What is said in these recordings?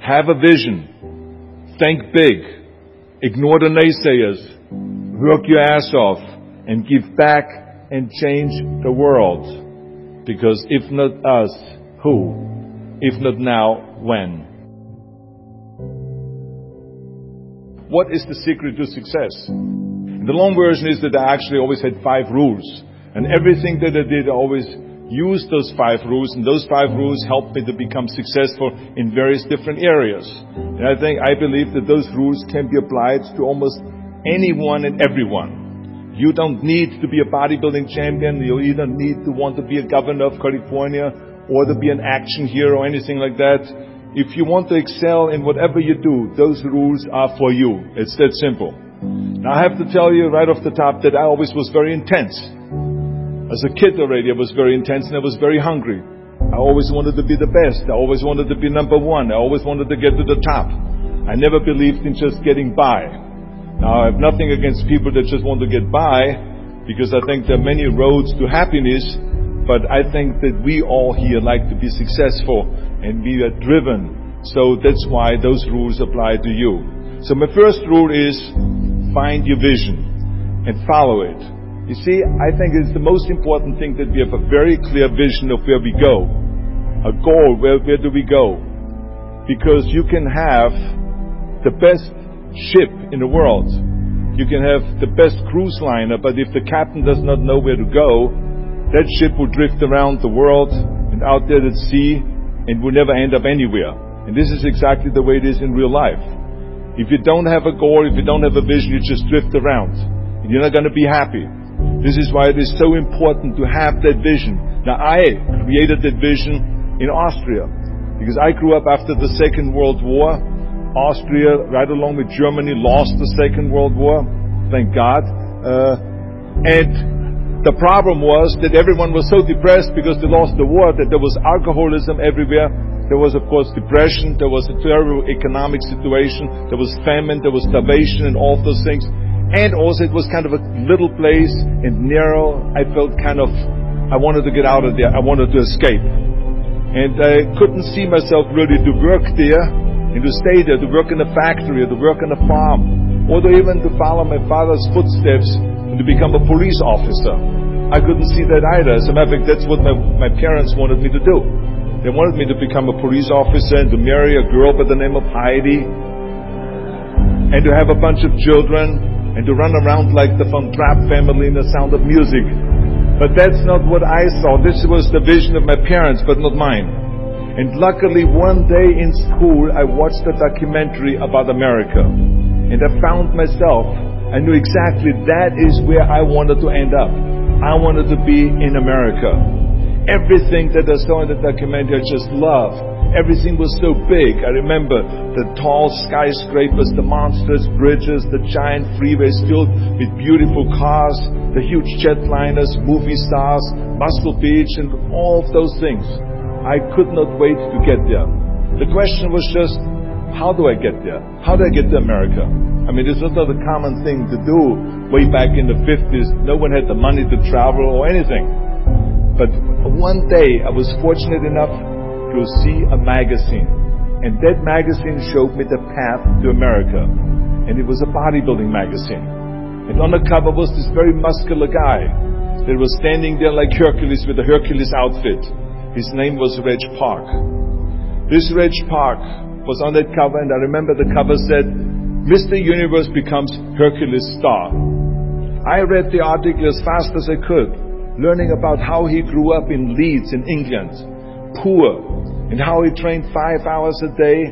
Have a vision. Think big. Ignore the naysayers. Work your ass off and give back and change the world. Because if not us, who? If not now, when? What is the secret to success? The long version is that I actually always had 5 rules. And everything that I did, I always used those 5 rules. And those 5 rules helped me to become successful in various different areas. And I believe that those rules can be applied to almost anyone and everyone. You don't need to be a bodybuilding champion. You don't need to want to be a governor of California or to be an action hero or anything like that. If you want to excel in whatever you do, those rules are for you. It's that simple. Now I have to tell you right off the top that I always was very intense. As a kid already, I was very intense and I was very hungry. I always wanted to be the best. I always wanted to be number one. I always wanted to get to the top. I never believed in just getting by. Now I have nothing against people that just want to get by, because I think there are many roads to happiness, but I think that we all here like to be successful and we are driven. So that's why those rules apply to you. So my first rule is find your vision and follow it. You see, I think it's the most important thing that we have a very clear vision of where we go. A goal, where do we go? Because you can have the best ship in the world. You can have the best cruise liner, but if the captain does not know where to go, that ship will drift around the world and out there at sea and will never end up anywhere. And this is exactly the way it is in real life. If you don't have a goal, if you don't have a vision, you just drift around. And you're not going to be happy. This is why it is so important to have that vision. Now, I created that vision in Austria, because I grew up after the Second World War. Austria, right along with Germany, lost the Second World War. Thank God. And the problem was that everyone was so depressed because they lost the war, that there was alcoholism everywhere. There was, of course, depression. There was a terrible economic situation. There was famine. There was starvation and all of those things. And also it was kind of a little place and narrow. I felt I wanted to get out of there. I wanted to escape. And I couldn't see myself really to work there and to stay there, to work in a factory or to work on a farm, or to even to follow my father's footsteps and to become a police officer. I couldn't see that either. As a matter of fact, that's what my parents wanted me to do. They wanted me to become a police officer and to marry a girl by the name of Heidi and to have a bunch of children and to run around like the Von Trapp family in The Sound of Music. But that's not what I saw. This was the vision of my parents, but not mine. And luckily, one day in school, I watched a documentary about America. And I found myself, I knew exactly that is where I wanted to end up. I wanted to be in America. Everything that I saw in the documentary, I just loved. Everything was so big. I remember the tall skyscrapers, the monstrous bridges, the giant freeways filled with beautiful cars, the huge jetliners, movie stars, Muscle Beach, and all of those things. I could not wait to get there. The question was just, how do I get there? How do I get to America? I mean, this was not a common thing to do way back in the 50s. No one had the money to travel or anything. But one day I was fortunate enough to see a magazine. And that magazine showed me the path to America. And it was a bodybuilding magazine. And on the cover was this very muscular guy that was standing there like Hercules with a Hercules outfit. His name was Reg Park. This Reg Park was on that cover, and I remember the cover said, Mr. Universe becomes Hercules star. I read the article as fast as I could, learning about how he grew up in Leeds in England, poor, and how he trained 5 hours a day,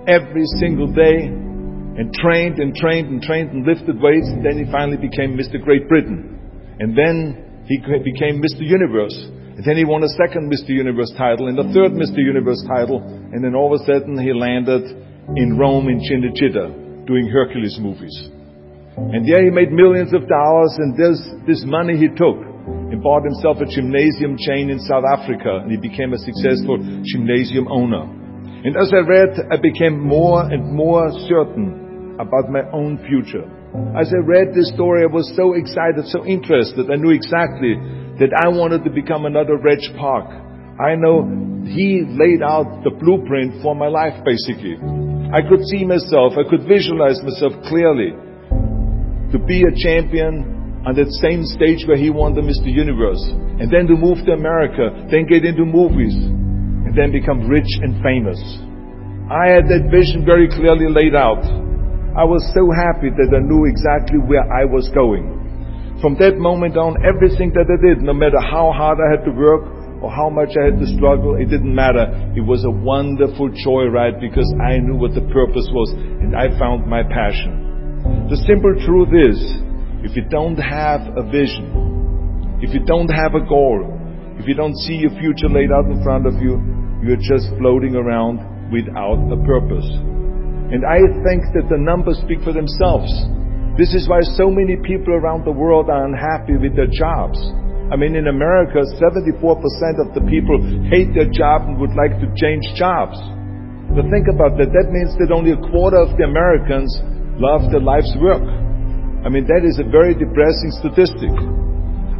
every single day, and trained and lifted weights, and then he finally became Mr. Great Britain. And then he became Mr. Universe. And then he won a second Mr. Universe title and a third Mr. Universe title. And then all of a sudden he landed in Rome in Cinecittà doing Hercules movies. And there he made millions of dollars, and this money he took and bought himself a gymnasium chain in South Africa, and he became a successful gymnasium owner. And as I read, I became more and more certain about my own future. As I read this story, I was so excited, so interested. I knew exactly that I wanted to become another Reg Park, I know He laid out the blueprint for my life, basically. I could see myself, I could visualize myself clearly to be a champion on that same stage where He won the Mr. Universe, and then to move to America, then get into movies, and then become rich and famous. I had that vision very clearly laid out. I was so happy that I knew exactly where I was going. From that moment on, everything that I did, no matter how hard I had to work or how much I had to struggle, it didn't matter. It was a wonderful joyride because I knew what the purpose was and I found my passion. The simple truth is, if you don't have a vision, if you don't have a goal, if you don't see your future laid out in front of you, you're just floating around without a purpose. And I think that the numbers speak for themselves. This is why so many people around the world are unhappy with their jobs. I mean, in America, 74% of the people hate their job and would like to change jobs. But think about that. That means that only a quarter of the Americans love their life's work. I mean, that is a very depressing statistic.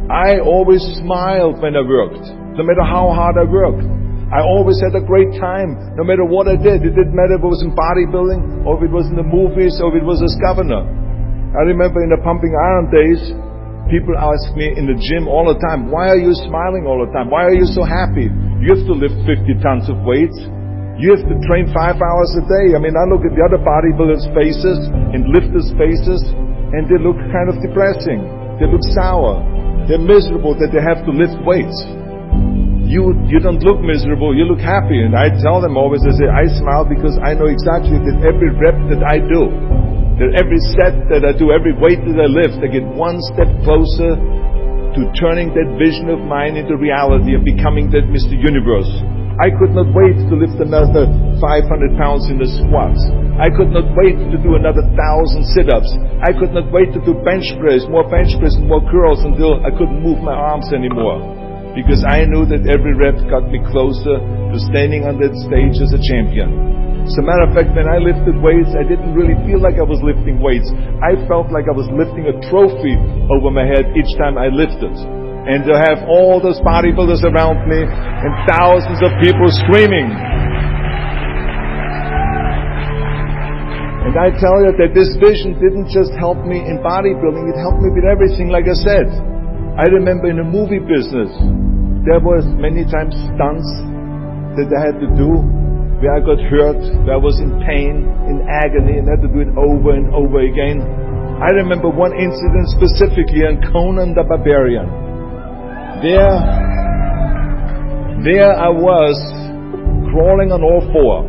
I always smiled when I worked, no matter how hard I worked. I always had a great time, no matter what I did. It didn't matter if it was in bodybuilding, or if it was in the movies, or if it was as governor. I remember in the pumping iron days, people ask me in the gym all the time, why are you smiling all the time? Why are you so happy? You have to lift 50 tons of weights. You have to train 5 hours a day. I mean, I look at the other bodybuilders' faces and lifters' faces, and they look kind of depressing. They look sour. They're miserable that they have to lift weights. You don't look miserable, you look happy. And I tell them always, I say, I smile because I know exactly that every rep that I do, that every set that I do, every weight that I lift, I get one step closer to turning that vision of mine into reality and becoming that Mr. Universe. I could not wait to lift another 500 pounds in the squats. I could not wait to do another 1,000 sit-ups. I could not wait to do bench press, more bench press and more curls until I couldn't move my arms anymore. Because I knew that every rep got me closer to standing on that stage as a champion. As a matter of fact, when I lifted weights, I didn't really feel like I was lifting weights. I felt like I was lifting a trophy over my head each time I lifted. And to have all those bodybuilders around me and thousands of people screaming. And I tell you that this vision didn't just help me in bodybuilding, it helped me with everything, like I said. I remember in the movie business, there was many times stunts that I had to do where I got hurt, where I was in pain, in agony, and had to do it over and over again. I remember one incident specifically on Conan the Barbarian. There I was, crawling on all four,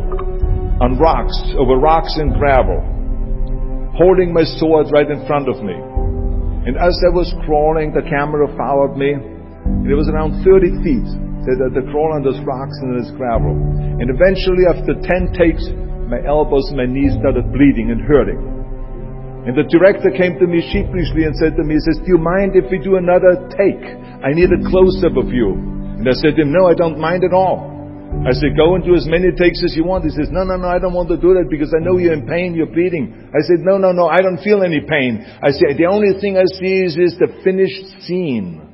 on rocks, over rocks and gravel, holding my sword right in front of me. And as I was crawling, the camera followed me, and it was around 30 feet. The crawl on those rocks and this gravel. And eventually, after 10 takes, my elbows and my knees started bleeding and hurting. And the director came to me sheepishly and said to me, he says, do you mind if we do another take? I need a close-up of you. And I said to him, no, I don't mind at all. I said, go and do as many takes as you want. He says, no, I don't want to do that because I know you're in pain, you're bleeding. I said, no, I don't feel any pain. I said, the only thing I see is the finished scene.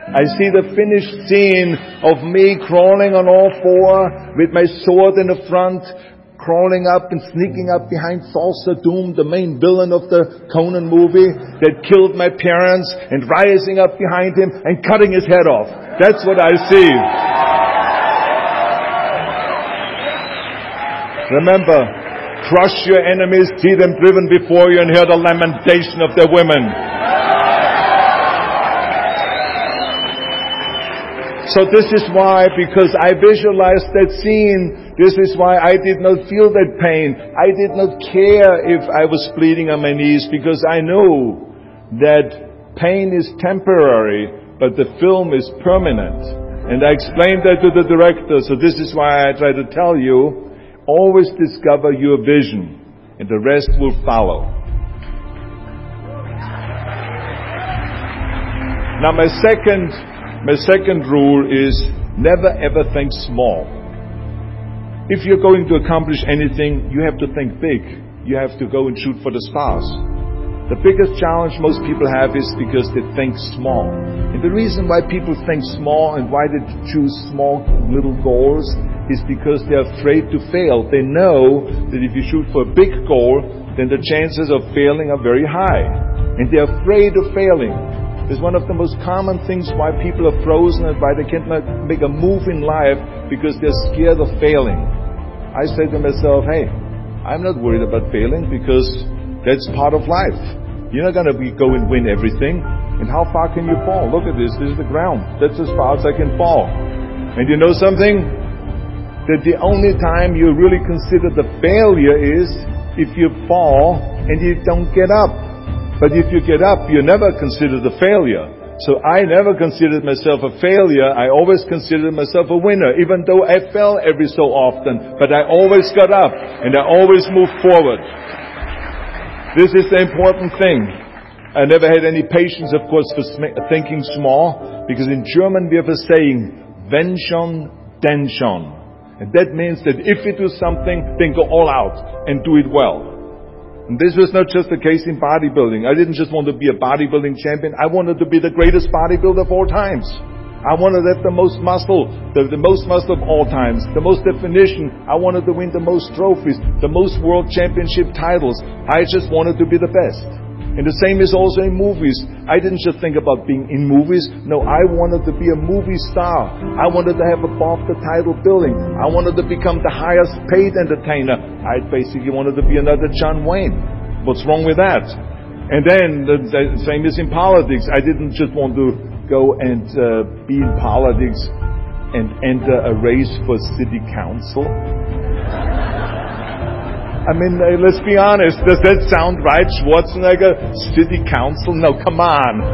I see the finished scene of me crawling on all four with my sword in the front, crawling up and sneaking up behind Thulsa Doom, the main villain of the Conan movie that killed my parents, and rising up behind him and cutting his head off. That's what I see. Remember, crush your enemies, see them driven before you, and hear the lamentation of their women. So this is why, because I visualized that scene, this is why I did not feel that pain. I did not care if I was bleeding on my knees, because I know that pain is temporary, but the film is permanent. And I explained that to the director, so this is why I try to tell you, always discover your vision, and the rest will follow. Now my second rule is never ever think small. If you're going to accomplish anything, you have to think big. You have to go and shoot for the stars. The biggest challenge most people have is because they think small. And the reason why people think small and why they choose small little goals is because they're afraid to fail. They know that if you shoot for a big goal, then the chances of failing are very high. And they're afraid of failing. It's one of the most common things why people are frozen and why they can't make a move in life, because they're scared of failing. I say to myself, hey, I'm not worried about failing because that's part of life. You're not going to go and win everything. And how far can you fall? Look at this. This is the ground. That's as far as I can fall. And you know something? That the only time you really consider the failure is if you fall and you don't get up. But if you get up, you never consider the failure. So I never considered myself a failure. I always considered myself a winner, even though I fell every so often. But I always got up and I always moved forward. This is the important thing. I never had any patience, of course, for thinking small, because in German we have a saying, wenn schon, denn schon. And that means that if you do something, then go all out and do it well. And this was not just the case in bodybuilding. I didn't just want to be a bodybuilding champion. I wanted to be the greatest bodybuilder of all times. I wanted to have the most muscle, the most muscle of all times, the most definition. I wanted to win the most trophies, the most world championship titles. I just wanted to be the best. And the same is also in movies. I didn't just think about being in movies. No, I wanted to be a movie star. I wanted to have above the title billing. I wanted to become the highest paid entertainer. I basically wanted to be another John Wayne. What's wrong with that? And then the same is in politics. I didn't just want to go and be in politics and enter a race for city council. I mean, let's be honest. Does that sound right? Schwarzenegger, city council? No, come on.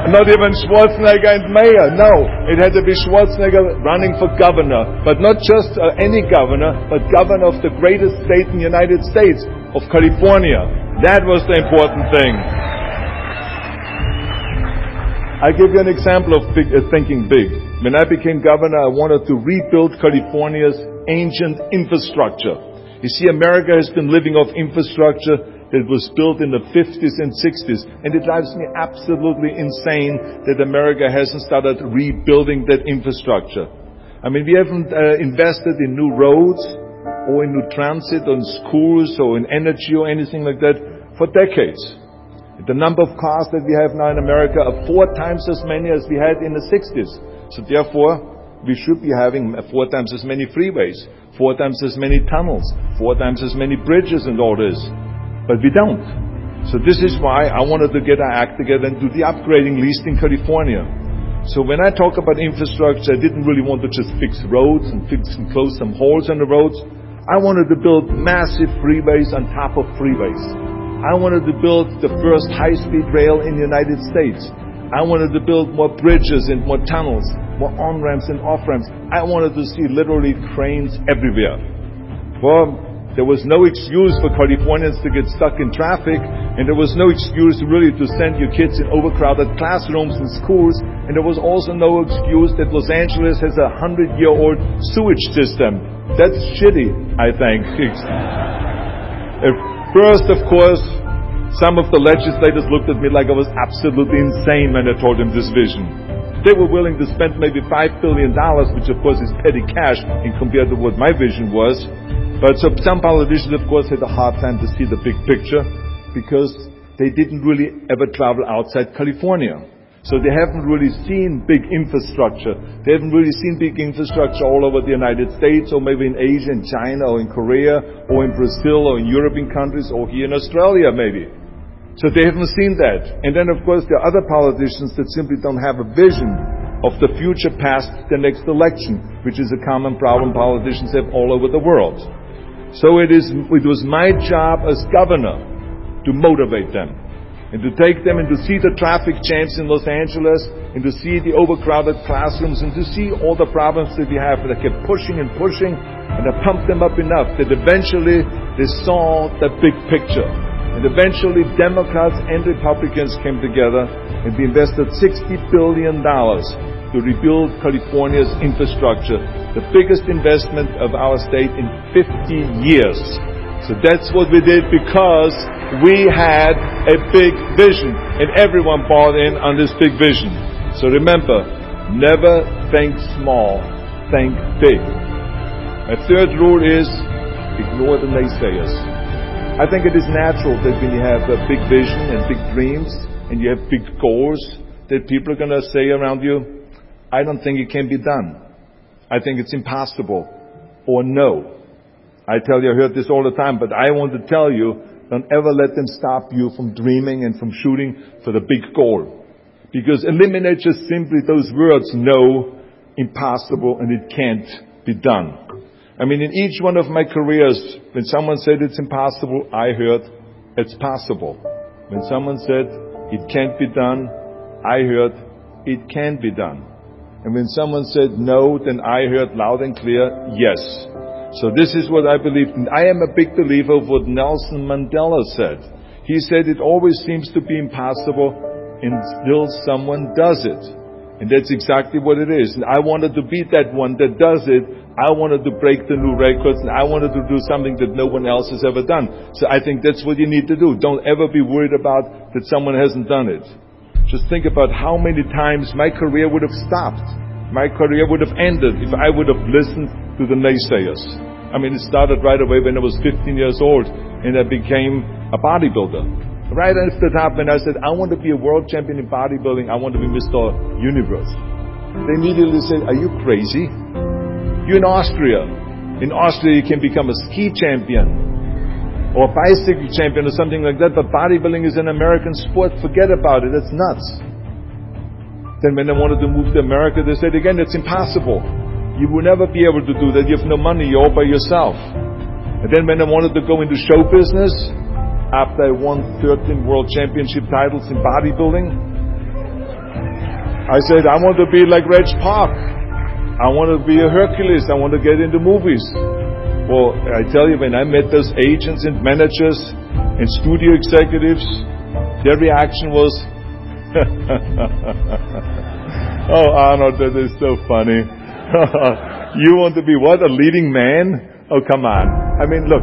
Not even Schwarzenegger and mayor. No, it had to be Schwarzenegger running for governor. But not just any governor, but governor of the greatest state in the United States, of California. That was the important thing. I'll give you an example of thinking big. When I became governor, I wanted to rebuild California's ancient infrastructure. You see, America has been living off infrastructure that was built in the 50s and 60s. And it drives me absolutely insane that America hasn't started rebuilding that infrastructure. I mean, we haven't invested in new roads or in new transit or in schools or in energy or anything like that for decades. The number of cars that we have now in America are 4 times as many as we had in the 60s. So therefore, we should be having 4 times as many freeways, 4 times as many tunnels, 4 times as many bridges and all this. But we don't. So this is why I wanted to get our act together and do the upgrading, least in California. So when I talk about infrastructure, I didn't really want to just fix roads and fix and close some holes on the roads. I wanted to build massive freeways on top of freeways. I wanted to build the first high-speed rail in the United States. I wanted to build more bridges and more tunnels, more on-ramps and off-ramps. I wanted to see literally cranes everywhere. Well, there was no excuse for Californians to get stuck in traffic, and there was no excuse really to send your kids in overcrowded classrooms in schools, and there was also no excuse that Los Angeles has a 100-year-old sewage system. That's shitty, I think. First, of course, some of the legislators looked at me like I was absolutely insane when I told them this vision. They were willing to spend maybe $5 billion, which of course is petty cash in compared to what my vision was. But so some politicians, of course, had a hard time to see the big picture because they didn't really ever travel outside California. So they haven't really seen big infrastructure. They haven't really seen big infrastructure all over the United States, or maybe in Asia, in China, or in Korea, or in Brazil, or in European countries, or here in Australia maybe. So they haven't seen that. And then, of course, there are other politicians that simply don't have a vision of the future past the next election, which is a common problem politicians have all over the world. So it was my job as governor to motivate them, and to take them and to see the traffic jams in Los Angeles, and to see the overcrowded classrooms, and to see all the problems that we have. And I kept pushing and pushing, and I pumped them up enough that eventually they saw the big picture. And eventually Democrats and Republicans came together, and we invested $60 billion to rebuild California's infrastructure, the biggest investment of our state in 50 years. So that's what we did because we had a big vision and everyone bought in on this big vision. So remember, never think small, think big. A third rule is ignore the naysayers. I think it is natural that when you have a big vision and big dreams and you have big goals that people are going to say around you, I don't think it can be done. I think it's impossible or no. I tell you, I heard this all the time, but I want to tell you, don't ever let them stop you from dreaming and from shooting for the big goal. Because eliminate just simply those words, no, impossible, and it can't be done. I mean, in each one of my careers, when someone said it's impossible, I heard it's possible. When someone said it can't be done, I heard it can be done. And when someone said no, then I heard loud and clear, yes. So this is what I believe. And I am a big believer of what Nelson Mandela said. He said it always seems to be impossible until someone does it. And that's exactly what it is. And I wanted to be that one that does it. I wanted to break the new records, and I wanted to do something that no one else has ever done. So I think that's what you need to do. Don't ever be worried about that someone hasn't done it. Just think about how many times my career would have stopped. My career would have ended if I would have listened to the naysayers. I mean, it started right away when I was 15 years old and I became a bodybuilder. Right after that, when I said, I want to be a world champion in bodybuilding, I want to be Mr. Universe. They immediately said, are you crazy? You're in Austria. In Austria, you can become a ski champion or a bicycle champion or something like that, but bodybuilding is an American sport. Forget about it. That's nuts. Then when I wanted to move to America, they said again, it's impossible. You will never be able to do that. You have no money. You're all by yourself. And then when I wanted to go into show business, after I won 13 world championship titles in bodybuilding, I said, I want to be like Reg Park. I want to be a Hercules. I want to get into movies. Well, I tell you, when I met those agents and managers and studio executives, their reaction was, oh, Arnold, that is so funny. You want to be what? A leading man? Oh, come on. I mean, look,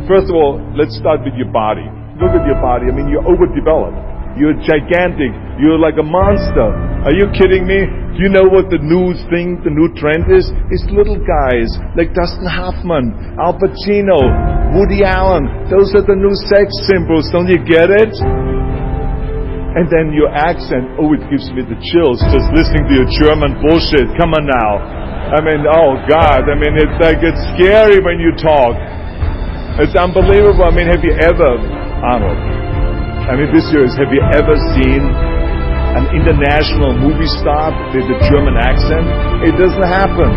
first of all, let's start with your body. Look at your body. I mean, you're overdeveloped. You're gigantic. You're like a monster. Are you kidding me? Do you know what the new trend is? It's little guys like Dustin Hoffman, Al Pacino, Woody Allen. Those are the new sex symbols. Don't you get it? And then your accent, oh, it gives me the chills just listening to your German bullshit. Come on now. I mean, oh God. I mean, it's like, it's scary when you talk. It's unbelievable. I mean, have you ever, Arnold, I mean, this year, have you ever seen an international movie star with a German accent? It doesn't happen.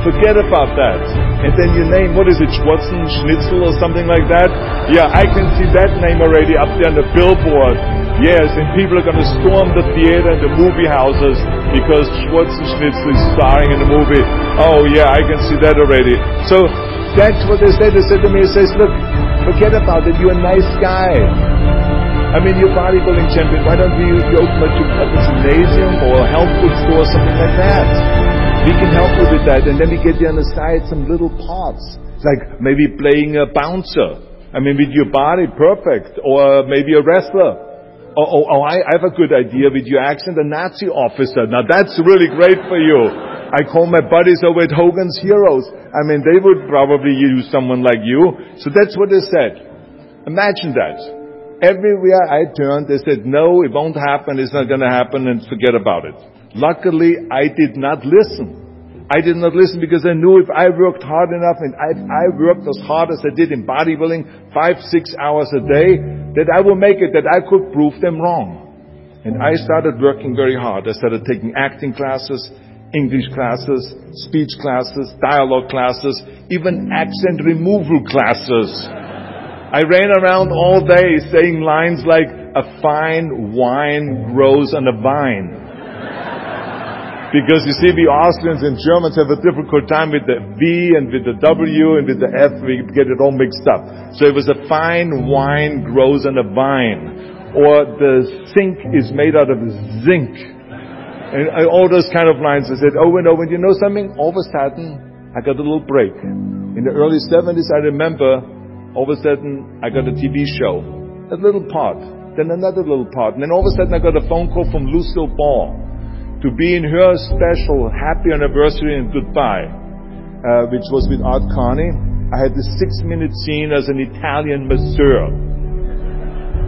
Forget about that. And then your name, what is it, Schwarzenegger or something like that? Yeah, I can see that name already up there on the billboard. Yes, and people are going to storm the theater and the movie houses because Schwarzenegger is starring in the movie. Oh yeah, I can see that already. So that's what they said. They said to me, look, forget about it. You're a nice guy. I mean, you're a bodybuilding champion. Why don't you open a gymnasium or a health food store or something like that? We can help you with that. And then we get you on the side some little parts. Like maybe playing a bouncer. I mean, with your body, perfect. Or maybe a wrestler. I have a good idea with your accent, a Nazi officer. Now that's really great for you. I call my buddies over at Hogan's Heroes. I mean, they would probably use someone like you. So that's what they said. Imagine that. Everywhere I turned, they said, no, it won't happen, it's not going to happen, and forget about it. Luckily, I did not listen. I did not listen because I knew if I worked hard enough, and I worked as hard as I did in bodybuilding, 5-6 hours a day, that I will make it, that I could prove them wrong. And I started working very hard. I started taking acting classes, English classes, speech classes, dialogue classes, even accent removal classes. I ran around all day saying lines like, a fine wine grows on a vine. Because you see, we Austrians and Germans have a difficult time with the V and with the W and with the F. We get it all mixed up. So it was a fine wine grows on a vine. Or the sink is made out of zinc. And all those kind of lines. I said, over and over. And you know something? All of a sudden, I got a little break. In the early 70s, I remember All of a sudden, I got a TV show. A little part. Then another little part. And then all of a sudden, I got a phone call from Lucille Ball to be in her special happy anniversary and goodbye, which was with Art Carney. I had this 6-minute scene as an Italian masseur.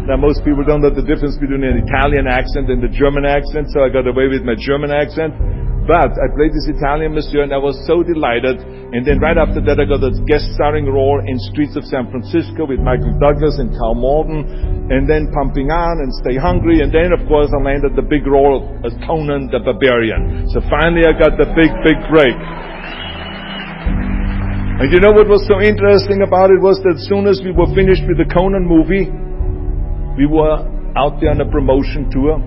Now, most people don't know the difference between an Italian accent and the German accent, so I got away with my German accent. But I played this Italian masseur, and I was so delighted. And then right after that, I got a guest starring role in Streets of San Francisco with Michael Douglas and Carl Malden, and then Pumping On and Stay Hungry. And then, of course, I landed the big role as Conan the Barbarian. So finally, I got the big break. And you know what was so interesting about it was that as soon as we were finished with the Conan movie, we were out there on a promotion tour,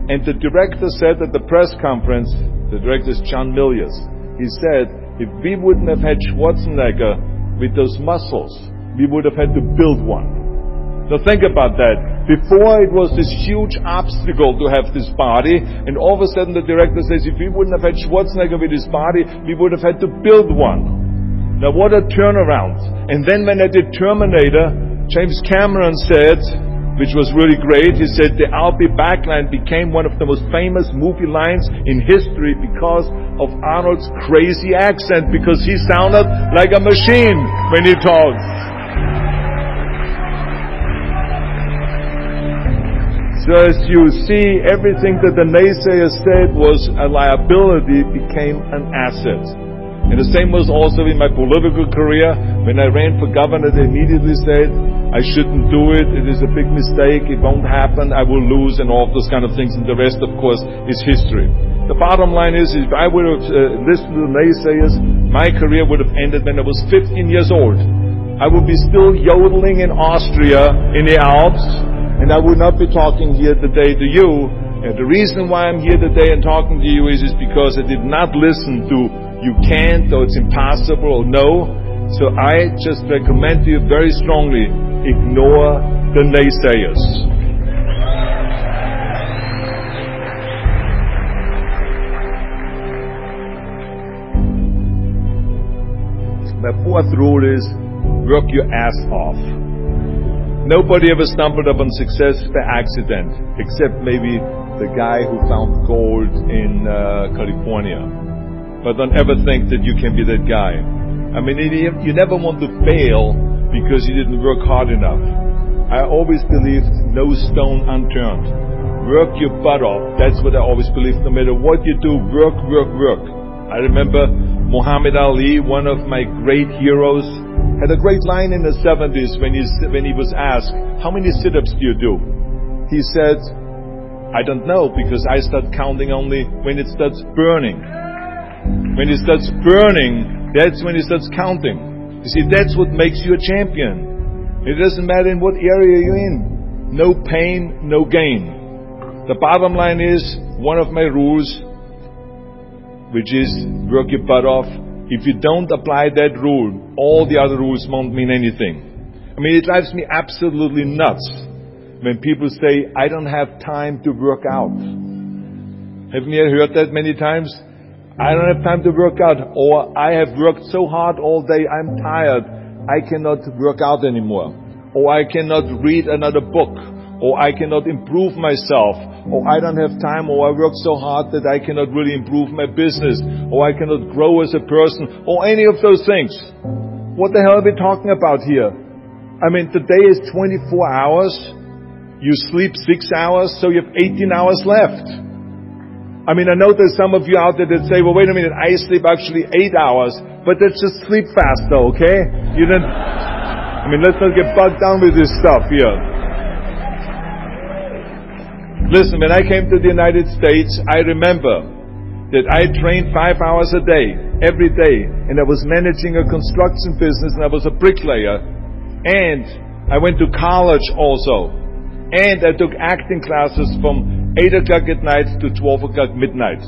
and the director said at the press conference, the director is John Milius, he said, if we wouldn't have had Schwarzenegger with those muscles, we would have had to build one. Now think about that. Before it was this huge obstacle to have this body, and all of a sudden the director says, if we wouldn't have had Schwarzenegger with his body, we would have had to build one. Now what a turnaround. And then when I did Terminator, James Cameron said, which was really great, he said the I'll be back line became one of the most famous movie lines in history because of Arnold's crazy accent, because he sounded like a machine when he talks. So as you see, everything that the naysayers said was a liability became an asset. And the same was also in my political career. When I ran for governor, they immediately said, I shouldn't do it, it is a big mistake, it won't happen, I will lose, and all of those kind of things. And the rest, of course, is history. The bottom line is, if I would have listened to the naysayers, my career would have ended when I was 15 years old. I would be still yodeling in Austria, in the Alps, and I would not be talking here today to you. And the reason why I'm here today and talking to you is because I did not listen to you can't, or it's impossible, or no. So I just recommend to you very strongly, ignore the naysayers. My fourth rule is, work your ass off. Nobody ever stumbled upon success by accident, except maybe the guy who found gold in California. But don't ever think that you can be that guy. I mean, you never want to fail because you didn't work hard enough. I always believed no stone unturned. Work your butt off. That's what I always believed. No matter what you do, work. I remember Muhammad Ali, one of my great heroes, had a great line in the 70s when he was asked, how many sit-ups do you do? He said, I don't know, because I start counting only when it starts burning. When it starts burning, that's when it starts counting. You see, that's what makes you a champion. It doesn't matter in what area you're in. No pain, no gain. The bottom line is, one of my rules, which is work your butt off. If you don't apply that rule, all the other rules won't mean anything. I mean, it drives me absolutely nuts when people say, I don't have time to work out. Haven't you heard that many times? I don't have time to work out, or I have worked so hard all day, I'm tired, I cannot work out anymore, or I cannot read another book, or I cannot improve myself, or I don't have time, or I work so hard that I cannot really improve my business, or I cannot grow as a person, or any of those things. What the hell are we talking about here? I mean, today is 24 hours, you sleep 6 hours, so you have 18 hours left. I mean, I know there's some of you out there that say, well, wait a minute, I sleep actually 8 hours, but that's just sleep fast though, okay? You didn't, I mean, let's not get bogged down with this stuff here. Listen, when I came to the United States, I remember that I trained 5 hours a day, every day, and I was managing a construction business, and I was a bricklayer, and I went to college also, and I took acting classes from 8 o'clock at night to 12 o'clock midnight.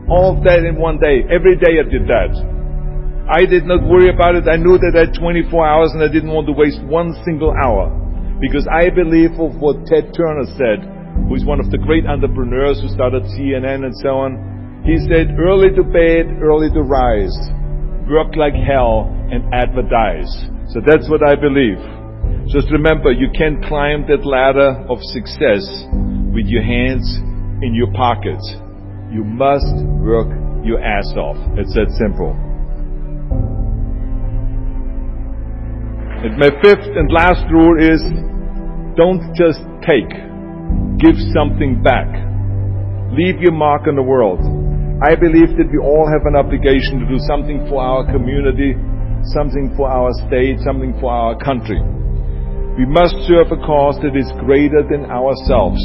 All of that in one day. Every day I did that. I did not worry about it. I knew that I had 24 hours and I didn't want to waste one single hour. Because I believe of what Ted Turner said, who is one of the great entrepreneurs who started CNN and so on. He said, early to bed, early to rise. Work like hell and advertise. So that's what I believe. Just remember, you can't climb that ladder of success with your hands in your pockets. You must work your ass off. It's that simple. And my fifth and last rule is, don't just take. Give something back. Leave your mark on the world. I believe that we all have an obligation to do something for our community, something for our state, something for our country. We must serve a cause that is greater than ourselves.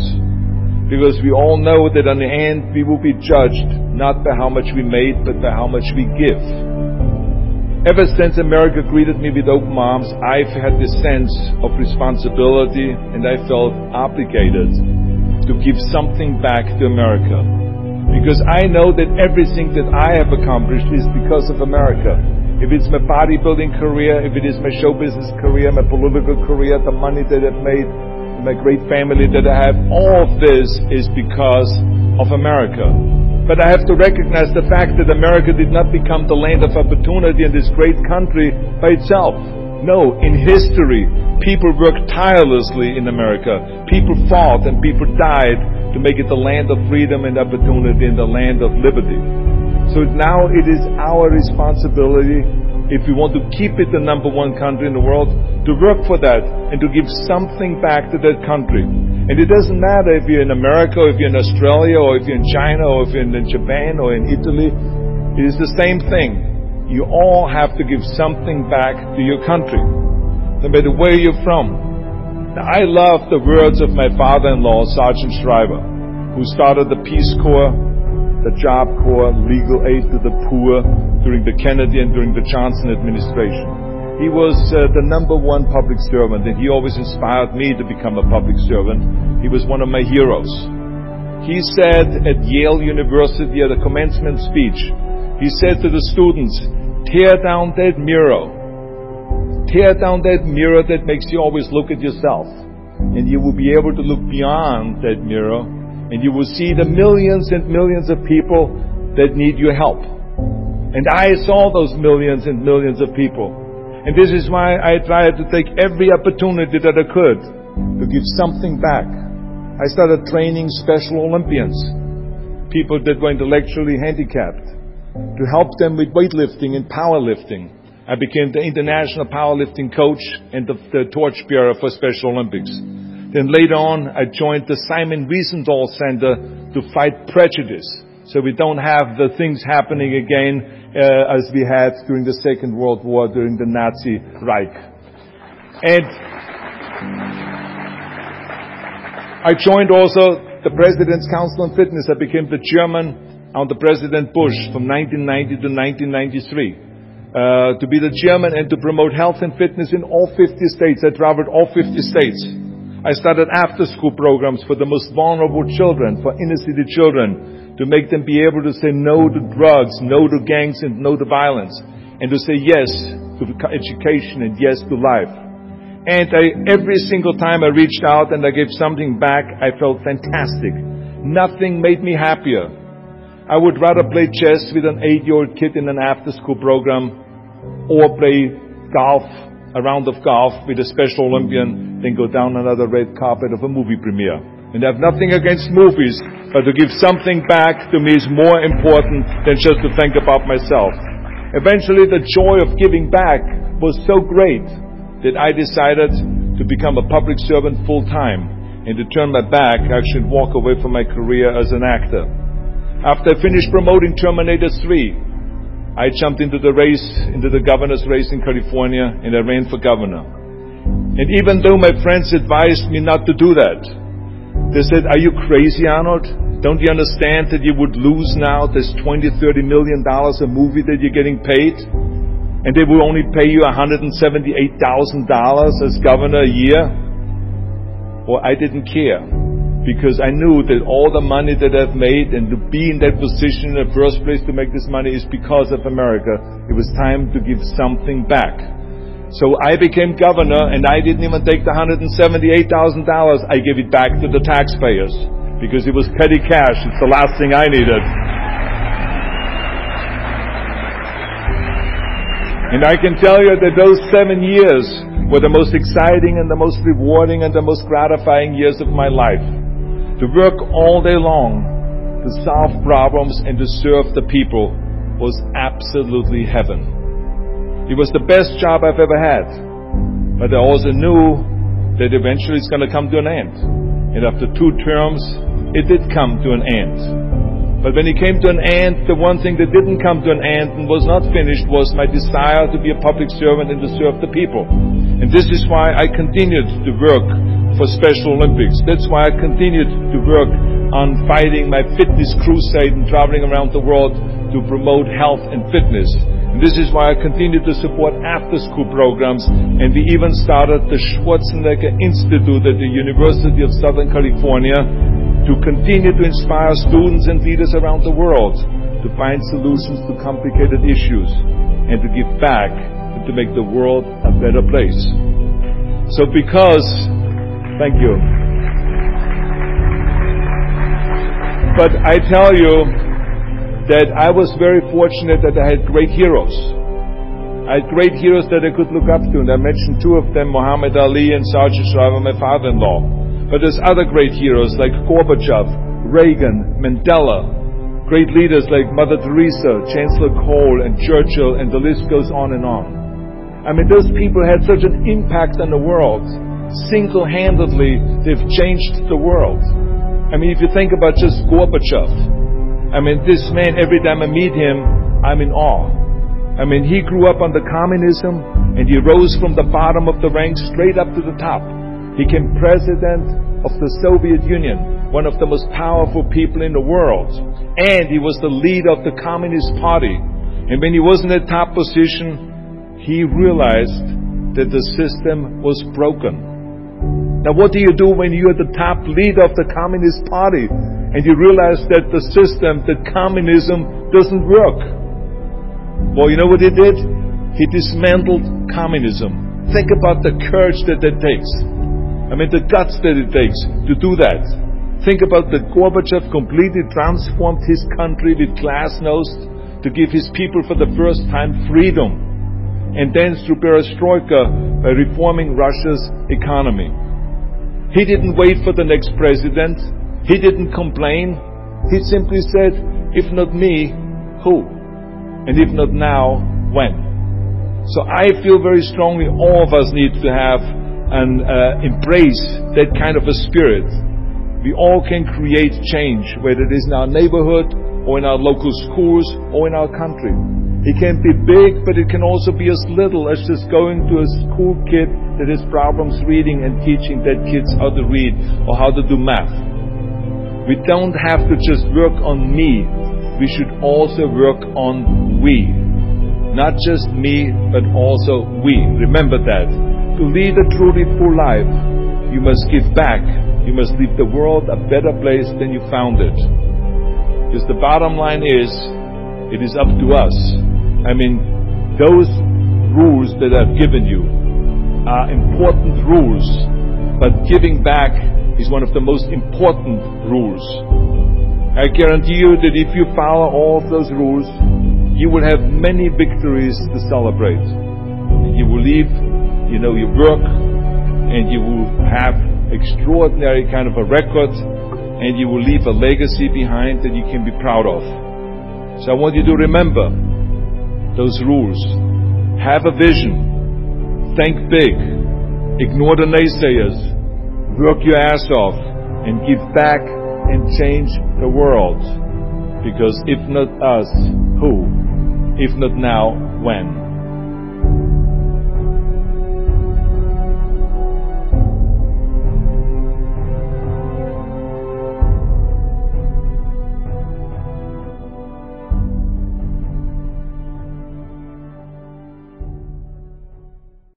Because we all know that in the end we will be judged not by how much we made, but by how much we give. Ever since America greeted me with open arms, I've had this sense of responsibility, and I felt obligated to give something back to America. Because I know that everything that I have accomplished is because of America. If it's my bodybuilding career, if it is my show business career, my political career, the money that I've made, my great family that I have, all of this is because of America. But I have to recognize the fact that America did not become the land of opportunity in this great country by itself. No, in history, people worked tirelessly in America. People fought and people died to make it the land of freedom and opportunity and the land of liberty. So now it is our responsibility, if we want to keep it the #1 country in the world, to work for that and to give something back to that country. And it doesn't matter if you're in America, or if you're in Australia, or if you're in China, or if you're in Japan, or in Italy. It is the same thing. You all have to give something back to your country, no matter where you're from. Now, I love the words of my father-in-law, Sergeant Shriver, who started the Peace Corps, the Job Corps, legal aid to the poor during the Kennedy and during the Johnson administration. He was the #1 public servant, and he always inspired me to become a public servant. He was one of my heroes. He said at Yale University at a commencement speech, he said to the students, tear down that mirror. Tear down that mirror that makes you always look at yourself. And you will be able to look beyond that mirror, and you will see the millions and millions of people that need your help. And I saw those millions and millions of people. And this is why I tried to take every opportunity that I could to give something back. I started training Special Olympians, people that were intellectually handicapped, to help them with weightlifting and powerlifting. I became the international powerlifting coach and the torchbearer for Special Olympics. Then later on, I joined the Simon Wiesenthal Center to fight prejudice, so we don't have the things happening again as we had during the Second World War, during the Nazi Reich. And I joined also the President's Council on Fitness. I became the chairman under President Bush from 1990 to 1993. To be the chairman and to promote health and fitness in all 50 states. I traveled all 50 states. I started after-school programs for the most vulnerable children, for inner-city children, to make them be able to say no to drugs, no to gangs, and no to violence, and to say yes to education and yes to life. And every single time I reached out and I gave something back, I felt fantastic. Nothing made me happier. I would rather play chess with an 8-year-old kid in an after-school program, or play golf, a round of golf with a Special Olympian, then go down another red carpet of a movie premiere. And I have nothing against movies, but to give something back to me is more important than just to think about myself. Eventually, the joy of giving back was so great that I decided to become a public servant full-time and to turn my back, actually walk away from my career as an actor. After I finished promoting Terminator 3, I jumped into the race, into the governor's race in California, and I ran for governor. And even though my friends advised me not to do that, they said, "Are you crazy, Arnold? Don't you understand that you would lose now this $20-30 million a movie that you're getting paid? And they will only pay you $178,000 as governor a year?" Well, I didn't care, because I knew that all the money that I've made and to be in that position in the first place to make this money is because of America. It was time to give something back. So I became governor, and I didn't even take the $178,000. I gave it back to the taxpayers, because it was petty cash. It's the last thing I needed. And I can tell you that those 7 years were the most exciting and the most rewarding and the most gratifying years of my life. To work all day long, to solve problems and to serve the people was absolutely heaven. It was the best job I've ever had. But I also knew that eventually it's going to come to an end. And after 2 terms, it did come to an end. But when it came to an end, the one thing that didn't come to an end and was not finished was my desire to be a public servant and to serve the people. And this is why I continued to work for Special Olympics. That's why I continued to work on fighting my fitness crusade and traveling around the world to promote health and fitness. And this is why I continued to support after-school programs, and we even started the Schwarzeneger Institute at the University of Southern California to continue to inspire students and leaders around the world to find solutions to complicated issues and to give back and to make the world a better place. So thank you. But I tell you that I was very fortunate that I had great heroes. I had great heroes that I could look up to, and I mentioned 2 of them, Muhammad Ali and Sergeant Shriver, my father-in-law. But there's other great heroes like Gorbachev, Reagan, Mandela, great leaders like Mother Teresa, Chancellor Kohl, and Churchill, and the list goes on and on. I mean, those people had such an impact on the world. Single-handedly, they've changed the world. I mean, if you think about just Gorbachev, I mean, this man, every time I meet him, I'm in awe. I mean, he grew up under communism, and he rose from the bottom of the ranks straight up to the top. He became president of the Soviet Union, one of the most powerful people in the world. And he was the leader of the Communist Party. And when he was in a top position, he realized that the system was broken. Now, what do you do when you're the top leader of the Communist Party and you realize that the system, that communism, doesn't work? Well, you know what he did? He dismantled communism. Think about the courage that takes. I mean, the guts that it takes to do that. Think about that Gorbachev completely transformed his country with glasnost to give his people for the first time freedom. And then through perestroika, by reforming Russia's economy. He didn't wait for the next president. He didn't complain. He simply said, if not me, who? And if not now, when? So I feel very strongly all of us need to have and embrace that kind of a spirit. We all can create change, whether it is in our neighborhood or in our local schools or in our country. It can be big, but it can also be as little as just going to a school kid that has problems reading and teaching that kids how to read or how to do math. We don't have to just work on me. We should also work on we. Not just me, but also we. Remember that. To lead a truly full life, you must give back. You must leave the world a better place than you found it. Because the bottom line is, it is up to us. I mean, those rules that I've given you are important rules, but giving back is one of the most important rules. I guarantee you that if you follow all of those rules, you will have many victories to celebrate. You will leave, your work, and you will have extraordinary kind of a record, and you will leave a legacy behind that you can be proud of. So I want you to remember those rules. Have a vision. Think big. Ignore the naysayers. Work your ass off and give back and change the world. Because if not us, who? If not now, when?